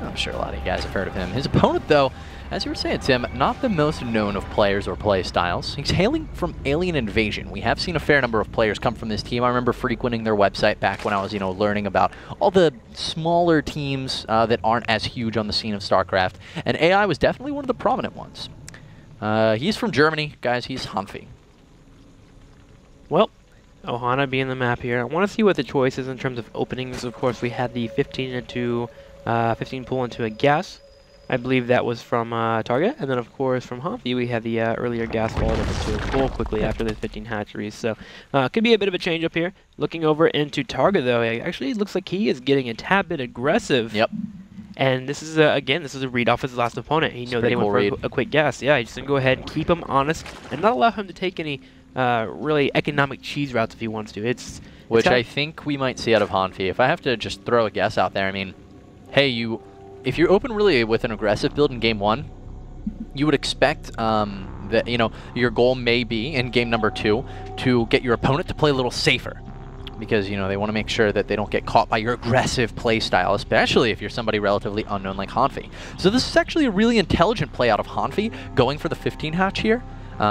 I'm sure a lot of you guys have heard of him. His opponent, though, as you were saying, Tim, not the most known of players or play styles. He's hailing from Alien Invasion. We have seen a fair number of players come from this team. I remember frequenting their website back when I was, learning about all the smaller teams that aren't as huge on the scene of StarCraft. And AI was definitely one of the prominent ones. He's from Germany, guys. He's Hanfy. Well, Ohana being the map here. I want to see what the choice is in terms of openings. Of course, we had the 15 pull into a gas. I believe that was from Targa, and then of course from Hanfy we had the earlier gas followed up into a pull quickly after the 15 hatcheries. So could be a bit of a change up here. Looking over into Targa though, actually it looks like he is getting a tad bit aggressive. Yep. And this is again, this is a read off his last opponent. He knows that he went for a quick gas. Yeah, he's just gonna go ahead and keep him honest and not allow him to take any really economic cheese routes if he wants to. Which I think we might see out of Hanfy. If I have to just throw a guess out there, I mean, hey, if you open really with an aggressive build in game 1, you would expect that your goal may be in game number 2 to get your opponent to play a little safer, because they want to make sure that they don't get caught by your aggressive play style, especially if you're somebody relatively unknown like Hanfy. So this is actually a really intelligent play out of Hanfy, going for the 15 hatch here.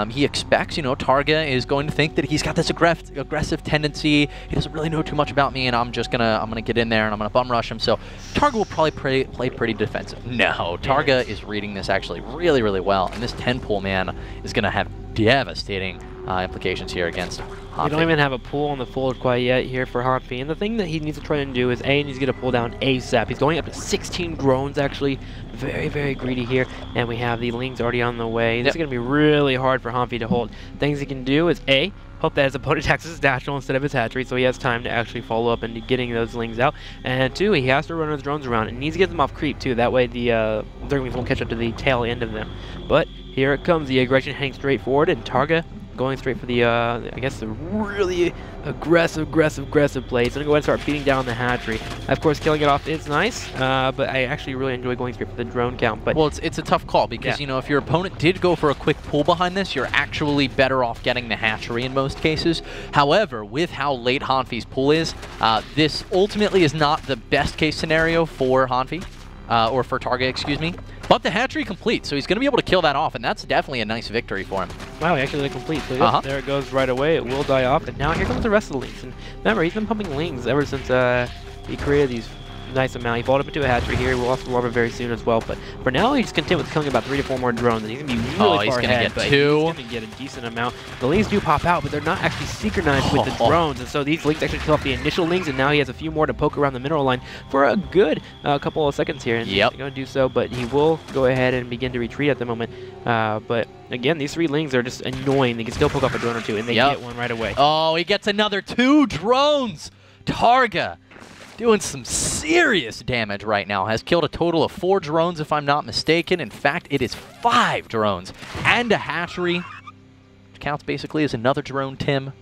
He expects, Targa is going to think that he's got this aggressive tendency. He doesn't really know too much about me, and I'm gonna get in there and I'm gonna bum rush him. So Targa will probably play pretty defensive. No, Targa is reading this actually really, really well, and this 10 pull, man, is gonna have devastating implications here against Hanfy. We don't even have a pull on the fold quite yet here for Hanfy, and the thing that he needs to try and do is he needs to get a pull down ASAP. He's going up to 16 drones actually, very, very greedy here, and we have the Lings already on the way. This is going to be really hard for Hanfy to hold. Things he can do is hope that his opponent attacks his natural instead of his hatchery, so he has time to actually follow up into getting those Lings out. And 2, he has to run his drones around, and he needs to get them off creep too, that way the Zerglings won't catch up to the tail end of them. But here it comes, the aggression heading straight forward, and Targa going straight for the, I guess, the really aggressive play. He's going to go ahead and start beating down the hatchery. Of course, killing it off is nice, but I actually really enjoy going straight for the drone count. But well, it's a tough call because, if your opponent did go for a quick pull behind this, you're actually better off getting the hatchery in most cases. However, with how late Hanfy's pull is, this ultimately is not the best case scenario for Hanfy, or for Targa, excuse me. But the hatchery complete, so he's going to be able to kill that off, and that's definitely a nice victory for him. Wow, he actually complete. So there it goes right away. It will die off, and now here comes the rest of the Lings. And remember, he's been pumping Lings ever since he created these nice amount. He followed up into a hatchery here. We'll also larva very soon as well. But for now, he's content with killing about 3 to 4 more drones, and he's going to be really far ahead. But he's going to get a decent amount. The Lings do pop out, but they're not actually synchronized with the drones, and so these Lings actually kill off the initial Lings, and now he has a few more to poke around the mineral line for a good couple of seconds here. And he's going to do so, but he will go ahead and begin to retreat at the moment. But again, these 3 Lings are just annoying. They can still poke off a drone or 2, and they get one right away. Oh, he gets another 2 drones! Targa doing some serious damage right now. Has killed a total of 4 drones, if I'm not mistaken. In fact, it is 5 drones and a hatchery, which counts basically as another drone, Tim.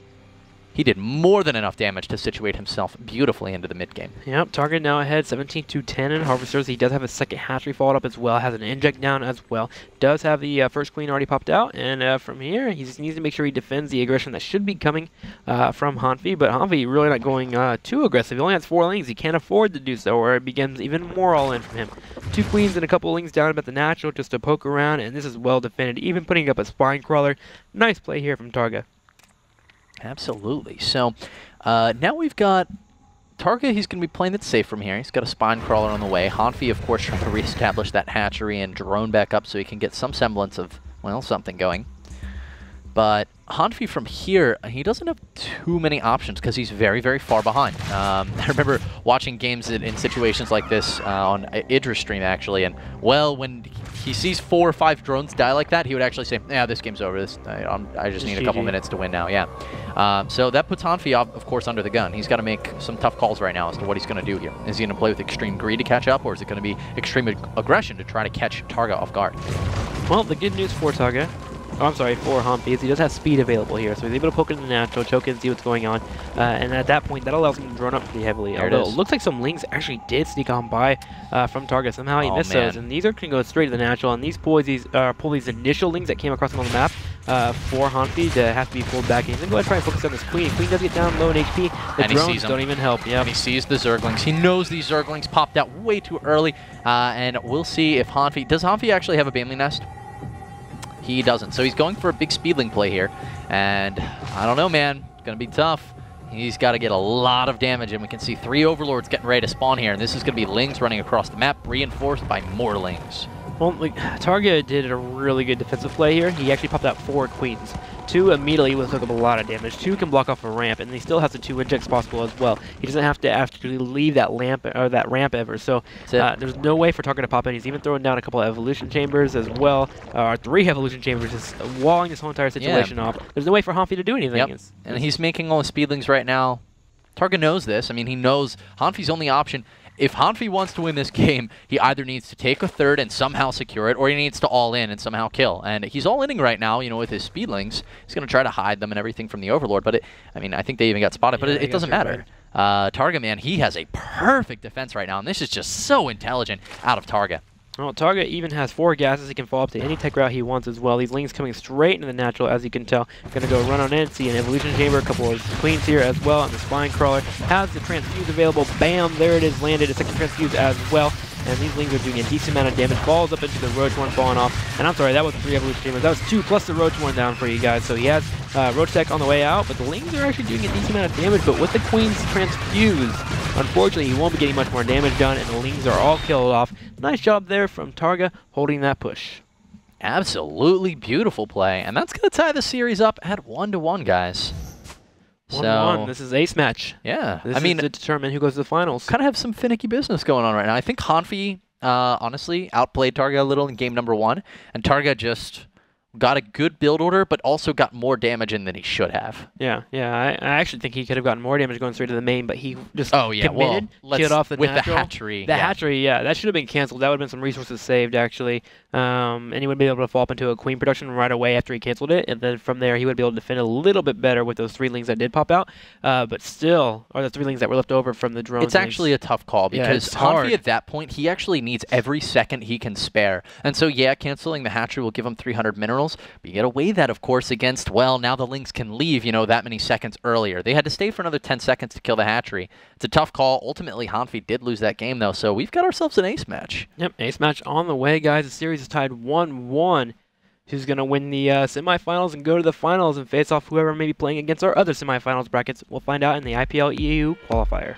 He did more than enough damage to situate himself beautifully into the mid-game. Yep, Target now ahead 17-10 in Harvesters. He does have a second hatchery followed up as well, has an inject down as well. Does have the first queen already popped out, and from here, he just needs to make sure he defends the aggression that should be coming from Hanfy, but Hanfy really not going too aggressive. He only has 4 Lings. He can't afford to do so, or it begins even more all in from him. 2 queens and a couple Lings down about the natural just to poke around, and this is well defended, even putting up a spine crawler. Nice play here from Targa. Absolutely. So now we've got Targa. He's going to be playing it safe from here. He's got a spine crawler on the way. Hanfy, of course, trying to reestablish that hatchery and drone back up so he can get some semblance of, well, something going. But Hanfy from here, he doesn't have too many options because he's very, very far behind. I remember watching games in situations like this on Idra's stream, actually, and, well, when he sees 4 or 5 drones die like that, he would actually say, yeah, this game's over. I just need a couple minutes to win now, yeah. So that puts Hanfy, of course, under the gun. He's got to make some tough calls right now as to what he's going to do here. Is he going to play with extreme greed to catch up, or is it going to be extreme aggression to try to catch Targa off guard? Well, the good news for Targa, for Hanfy, is he does have speed available here, so he's able to poke into the natural, choke in, see what's going on, and at that point, that allows him to drone up pretty heavily. Although it looks like some Lings actually did sneak on by from Targa. Somehow he missed those, and these are going to go straight to the natural, and these pull these initial Lings that came across him on the map. for Hanfy to have to be pulled back. And he's going to go ahead and try and focus on this Queen. Queen does get down low in HP. The drones don't even help. Yep. And he sees the Zerglings. He knows these Zerglings popped out way too early. And we'll see if Hanfy... Does Hanfy actually have a Baneley Nest? He doesn't. So he's going for a big Speedling play here. And I don't know, man. It's going to be tough. He's got to get a lot of damage, and we can see 3 Overlords getting ready to spawn here. And this is going to be Lings running across the map, reinforced by more Lings. Well, like, Targa did a really good defensive play here. He actually popped out 4 Queens. 2 immediately will took up a lot of damage. 2 can block off a ramp, and he still has the 2 injects possible as well. He doesn't have to actually leave that ramp ever. So there's no way for Targa to pop in. He's even throwing down a couple of evolution chambers as well, or 3 evolution chambers, just walling this whole entire situation off. There's no way for Hanfy to do anything. Yep. And he's making all the Speedlings right now. Targa knows this. I mean, he knows Hanfy's only option. If Hanfy wants to win this game, he either needs to take a third and somehow secure it, or he needs to all in and somehow kill. And he's all inning right now, you know, with his Speedlings. He's going to try to hide them and everything from the Overlord. But I mean, I think they even got spotted, but it doesn't matter. Targa, man, he has a perfect defense right now, and this is just so intelligent out of Targa. Well, Targa even has 4 gases. He can fall up to any tech route he wants as well. These Lings coming straight into the natural, as you can tell. Going to go run on in, see an evolution chamber, a couple of Queens here as well, and the Spine Crawler has the transfuse available. Bam, there it is, landed a second transfuse as well. And these Lings are doing a decent amount of damage. Falls up into the Roach one, falling off. And I'm sorry, that was 3 evolution chambers. That was 2 plus the Roach one down for you guys. So he has Roach Tech on the way out, but the Lings are actually doing a decent amount of damage. But with the Queen's transfuse, unfortunately, he won't be getting much more damage done, and the Lings are all killed off. Nice job there from Targa holding that push. Absolutely beautiful play. And that's going to tie the series up at 1-1, guys. 1-1. This is ace match. Yeah. This is to determine who goes to the finals. Kind of have some finicky business going on right now. I think Hanfy, honestly, outplayed Targa a little in game number 1. And Targa just got a good build order, but also got more damage in than he should have. Yeah. I actually think he could have gotten more damage going straight to the main, but he just committed, killed off the with natural. the hatchery. The hatchery, that should have been canceled. That would have been some resources saved, actually. And he would be able to fall up into a Queen production right away after he canceled it, and then from there he would be able to defend a little bit better with those 3 Lings that did pop out. But still, or the 3 Lings that were left over from the drones. It's actually a tough call because Hanfy at that point, he actually needs every second he can spare. And so, yeah, canceling the hatchery will give him 300 minerals, but you get to weigh that, of course, against, well, now the Lings can leave, you know, that many seconds earlier. They had to stay for another 10 seconds to kill the hatchery. It's a tough call. Ultimately, Hanfy did lose that game, though, so we've got ourselves an ace match. Yep, ace match on the way, guys. The series is tied 1-1. Who's going to win the semifinals and go to the finals and face off whoever may be playing against our other semifinals brackets? We'll find out in the IPL EU qualifier.